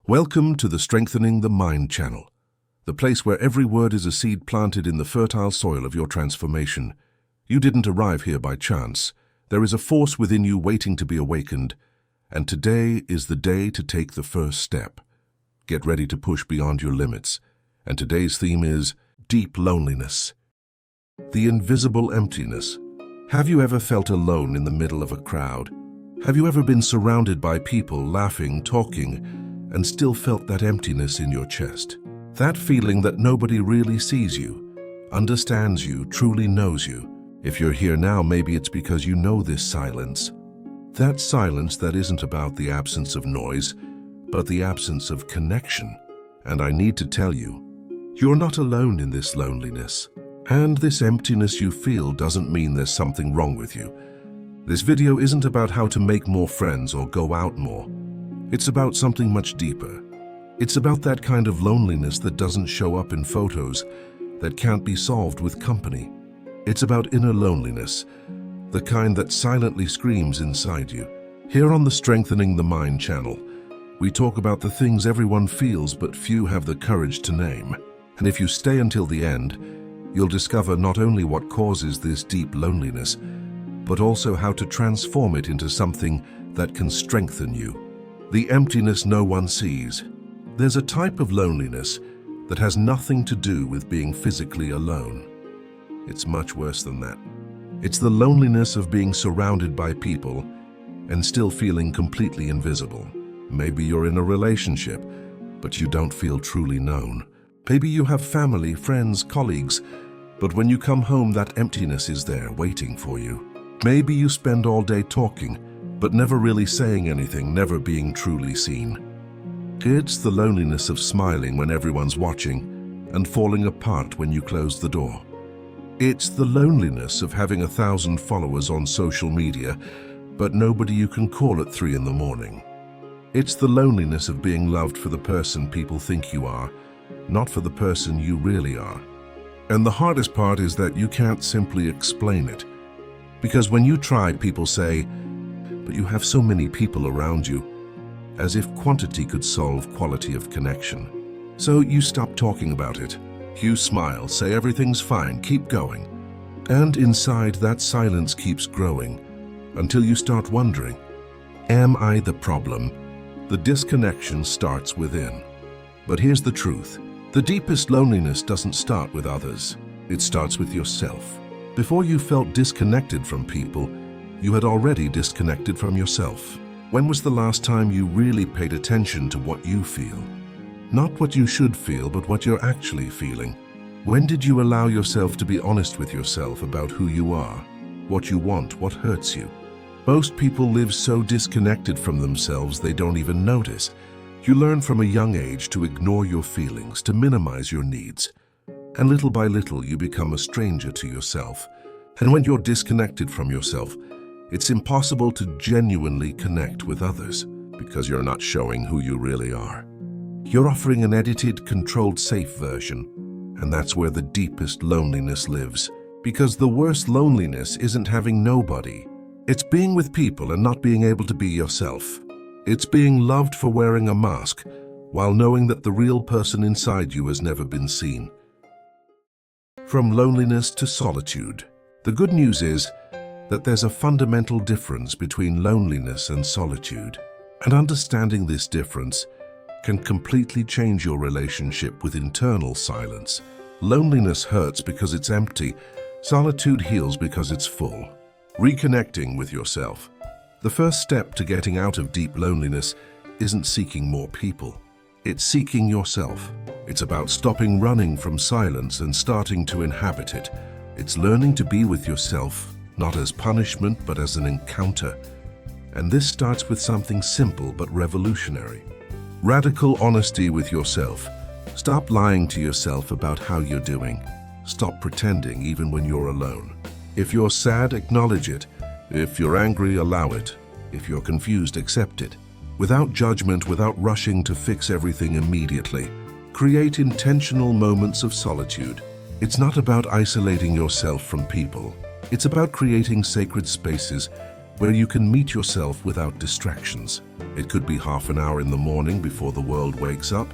Welcome to the Strengthening the Mind channel, the place where every word is a seed planted in the fertile soil of your transformation. You didn't arrive here by chance. There is a force within you waiting to be awakened, and today is the day to take the first step. Get ready to push beyond your limits, and today's theme is deep loneliness. The invisible emptiness. Have you ever felt alone in the middle of a crowd? Have you ever been surrounded by people laughing, talking, and still felt that emptiness in your chest? That feeling that nobody really sees you, understands you, truly knows you. If you're here now, maybe it's because you know this silence. That silence that isn't about the absence of noise, but the absence of connection. And I need to tell you, you're not alone in this loneliness. And this emptiness you feel doesn't mean there's something wrong with you. This video isn't about how to make more friends or go out more. It's about something much deeper. It's about that kind of loneliness that doesn't show up in photos, that can't be solved with company. It's about inner loneliness, the kind that silently screams inside you. Here on the Strengthening the Mind channel, we talk about the things everyone feels but few have the courage to name. And if you stay until the end, you'll discover not only what causes this deep loneliness, but also how to transform it into something that can strengthen you. The emptiness no one sees. There's a type of loneliness that has nothing to do with being physically alone. It's much worse than that. It's the loneliness of being surrounded by people and still feeling completely invisible. Maybe you're in a relationship, but you don't feel truly known. Maybe you have family, friends, colleagues, but when you come home, that emptiness is there waiting for you. Maybe you spend all day talking, but never really saying anything, never being truly seen. It's the loneliness of smiling when everyone's watching and falling apart when you close the door. It's the loneliness of having 1,000 followers on social media, but nobody you can call at 3 in the morning. It's the loneliness of being loved for the person people think you are, not for the person you really are. And the hardest part is that you can't simply explain it. Because when you try, people say, "But you have so many people around you," as if quantity could solve quality of connection. So you stop talking about it. You smile, say everything's fine, keep going. And inside, that silence keeps growing until you start wondering, am I the problem? The disconnection starts within. But here's the truth. The deepest loneliness doesn't start with others. It starts with yourself. Before you felt disconnected from people, you had already disconnected from yourself. When was the last time you really paid attention to what you feel? Not what you should feel, but what you're actually feeling. When did you allow yourself to be honest with yourself about who you are, what you want, what hurts you? Most people live so disconnected from themselves they don't even notice. You learn from a young age to ignore your feelings, to minimize your needs. And little by little, you become a stranger to yourself. And when you're disconnected from yourself, it's impossible to genuinely connect with others because you're not showing who you really are. You're offering an edited, controlled, safe version, and that's where the deepest loneliness lives. Because the worst loneliness isn't having nobody. It's being with people and not being able to be yourself. It's being loved for wearing a mask while knowing that the real person inside you has never been seen. From loneliness to solitude. The good news is that there's a fundamental difference between loneliness and solitude. And understanding this difference can completely change your relationship with internal silence. Loneliness hurts because it's empty. Solitude heals because it's full. Reconnecting with yourself. The first step to getting out of deep loneliness isn't seeking more people. It's seeking yourself. It's about stopping running from silence and starting to inhabit it. It's learning to be with yourself, not as punishment, but as an encounter. And this starts with something simple but revolutionary. Radical honesty with yourself. Stop lying to yourself about how you're doing. Stop pretending even when you're alone. If you're sad, acknowledge it. If you're angry, allow it. If you're confused, accept it. Without judgment, without rushing to fix everything immediately. Create intentional moments of solitude. It's not about isolating yourself from people. It's about creating sacred spaces where you can meet yourself without distractions. It could be half an hour in the morning before the world wakes up.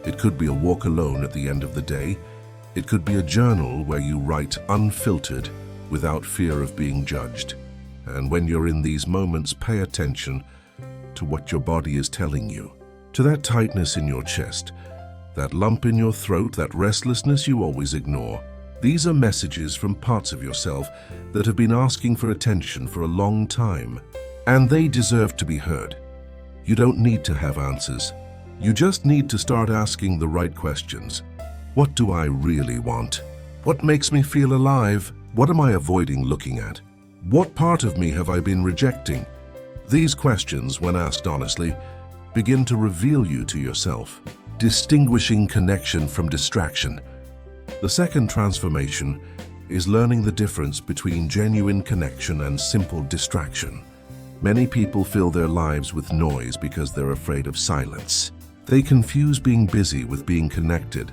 It could be a walk alone at the end of the day. It could be a journal where you write unfiltered, without fear of being judged. And when you're in these moments, pay attention to what your body is telling you, to that tightness in your chest, that lump in your throat, that restlessness you always ignore. These are messages from parts of yourself that have been asking for attention for a long time, and they deserve to be heard. You don't need to have answers. You just need to start asking the right questions. What do I really want? What makes me feel alive? What am I avoiding looking at? What part of me have I been rejecting? These questions, when asked honestly, begin to reveal you to yourself, distinguishing connection from distraction. The second transformation is learning the difference between genuine connection and simple distraction. Many people fill their lives with noise because they're afraid of silence. They confuse being busy with being connected,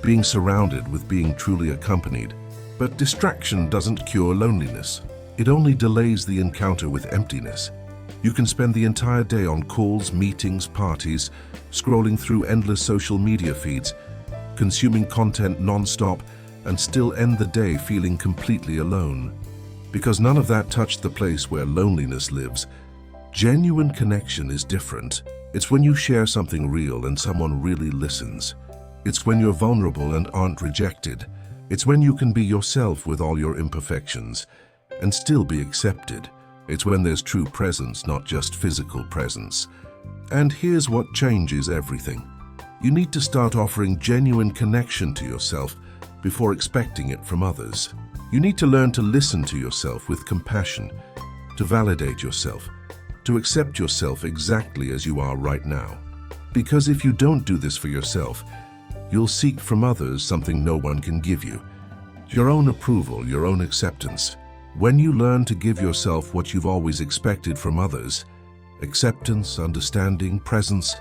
being surrounded with being truly accompanied. But distraction doesn't cure loneliness. It only delays the encounter with emptiness. You can spend the entire day on calls, meetings, parties, scrolling through endless social media feeds, consuming content non-stop, and still end the day feeling completely alone. Because none of that touched the place where loneliness lives. Genuine connection is different. It's when you share something real and someone really listens. It's when you're vulnerable and aren't rejected. It's when you can be yourself with all your imperfections and still be accepted. It's when there's true presence, not just physical presence. And here's what changes everything. You need to start offering genuine connection to yourself before expecting it from others. You need to learn to listen to yourself with compassion, to validate yourself, to accept yourself exactly as you are right now. Because if you don't do this for yourself, you'll seek from others something no one can give you. Your own approval, your own acceptance. When you learn to give yourself what you've always expected from others, acceptance, understanding, presence,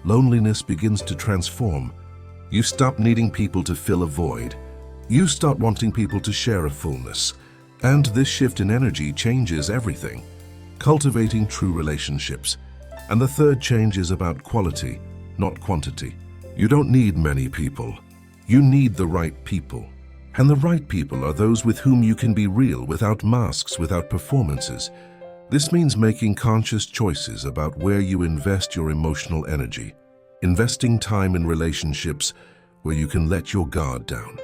loneliness begins to transform. You stop needing people to fill a void. You start wanting people to share a fullness. And this shift in energy changes everything. Cultivating true relationships. And the third change is about quality, not quantity. You don't need many people. You need the right people. And the right people are those with whom you can be real, without masks, without performances. This means making conscious choices about where you invest your emotional energy. Investing time in relationships where you can let your guard down.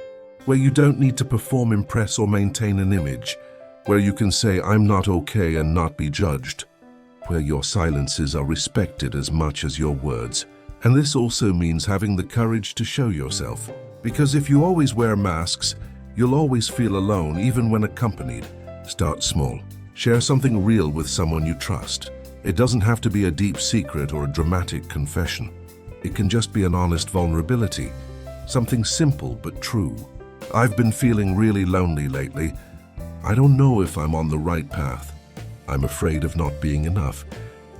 Where you don't need to perform, impress, or maintain an image. Where you can say, I'm not okay, and not be judged. Where your silences are respected as much as your words. And this also means having the courage to show yourself. Because if you always wear masks, you'll always feel alone, even when accompanied. Start small. Share something real with someone you trust. It doesn't have to be a deep secret or a dramatic confession. It can just be an honest vulnerability. Something simple but true. I've been feeling really lonely lately. I don't know if I'm on the right path. I'm afraid of not being enough.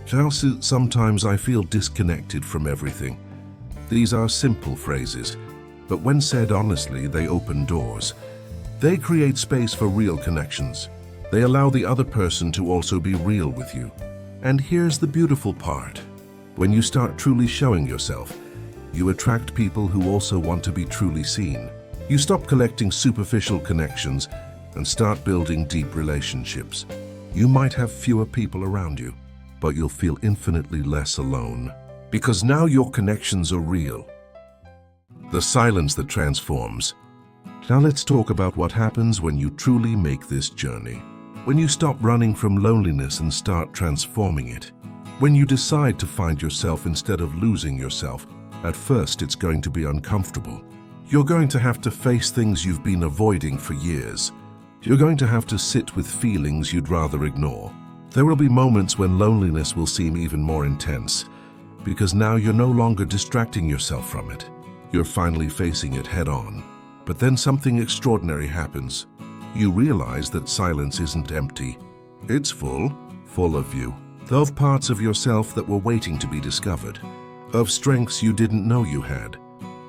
Sometimes I feel disconnected from everything. These are simple phrases, but when said honestly, they open doors. They create space for real connections. They allow the other person to also be real with you. And here's the beautiful part. When you start truly showing yourself, you attract people who also want to be truly seen. You stop collecting superficial connections and start building deep relationships. You might have fewer people around you, but you'll feel infinitely less alone. Because now your connections are real. The silence that transforms. Now let's talk about what happens when you truly make this journey. When you stop running from loneliness and start transforming it. When you decide to find yourself instead of losing yourself. At first, it's going to be uncomfortable. You're going to have to face things you've been avoiding for years. You're going to have to sit with feelings you'd rather ignore. There will be moments when loneliness will seem even more intense, because now you're no longer distracting yourself from it. You're finally facing it head on. But then something extraordinary happens. You realize that silence isn't empty. It's full of you. Of parts of yourself that were waiting to be discovered. Of strengths you didn't know you had.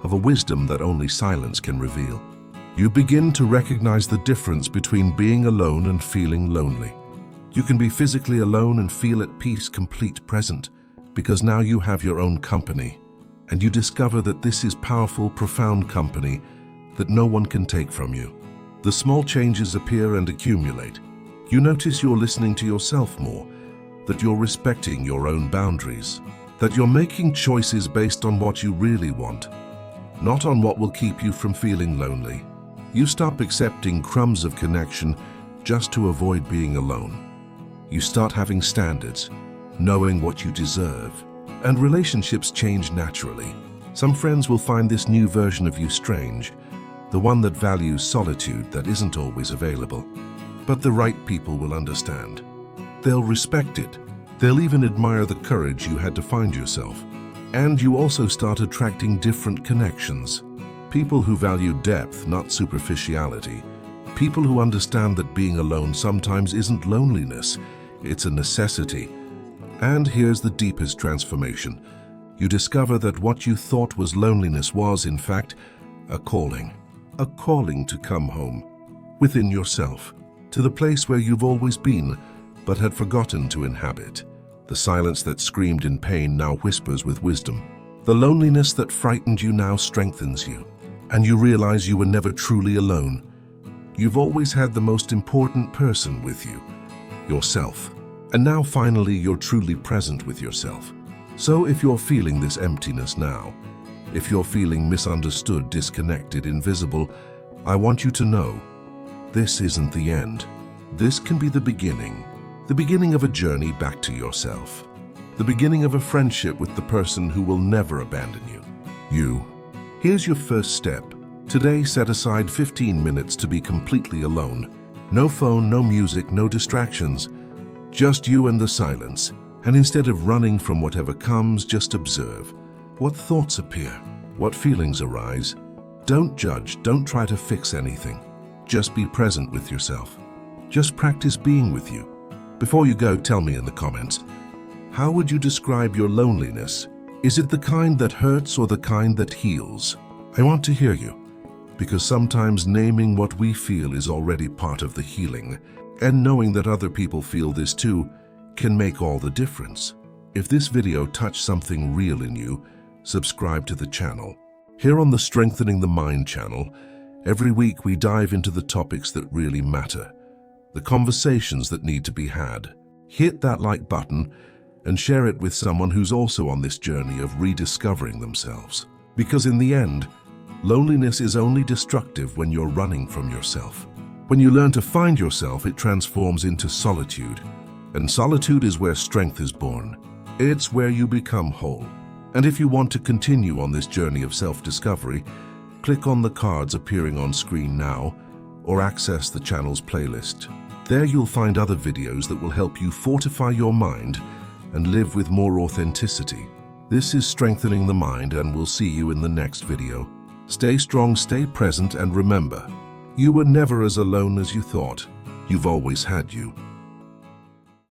Of a wisdom that only silence can reveal. You begin to recognize the difference between being alone and feeling lonely. You can be physically alone and feel at peace, complete, present. because now you have your own company, and you discover that this is powerful, profound company that no one can take from you. The small changes appear and accumulate. You notice you're listening to yourself more, that you're respecting your own boundaries, that you're making choices based on what you really want, not on what will keep you from feeling lonely. You stop accepting crumbs of connection just to avoid being alone. You start having standards, knowing what you deserve, and relationships change naturally. Some friends will find this new version of you strange, the one that values solitude that isn't always available. But the right people will understand. They'll respect it. They'll even admire the courage you had to find yourself. And you also start attracting different connections. People who value depth, not superficiality. People who understand that being alone sometimes isn't loneliness, it's a necessity. And here's the deepest transformation. You discover that what you thought was loneliness was, in fact, a calling to come home, within yourself, to the place where you've always been, but had forgotten to inhabit. The silence that screamed in pain now whispers with wisdom. The loneliness that frightened you now strengthens you, and you realize you were never truly alone. You've always had the most important person with you, yourself. And now finally you're truly present with yourself. So if you're feeling this emptiness now, if you're feeling misunderstood, disconnected, invisible, I want you to know, this isn't the end. This can be the beginning of a journey back to yourself, the beginning of a friendship with the person who will never abandon you. Here's your first step. Today, set aside 15 minutes to be completely alone. No phone, no music, no distractions. Just you and the silence. And instead of running from whatever comes, just observe. What thoughts appear? What feelings arise? Don't judge, don't try to fix anything. Just be present with yourself. Just practice being with you. Before you go, tell me in the comments, how would you describe your loneliness? Is it the kind that hurts or the kind that heals? I want to hear you, because sometimes naming what we feel is already part of the healing, and knowing that other people feel this too can make all the difference. If this video touched something real in you, subscribe to the channel. Here on the Strengthening the Mind channel, every week we dive into the topics that really matter, the conversations that need to be had. Hit that like button and share it with someone who's also on this journey of rediscovering themselves. Because in the end, loneliness is only destructive when you're running from yourself. When you learn to find yourself, it transforms into solitude. And solitude is where strength is born. It's where you become whole. And if you want to continue on this journey of self-discovery, click on the cards appearing on screen now, or access the channel's playlist. There you'll find other videos that will help you fortify your mind and live with more authenticity. This is Strengthening the Mind, and we'll see you in the next video. Stay strong, stay present, and remember, you were never as alone as you thought. You've always had you.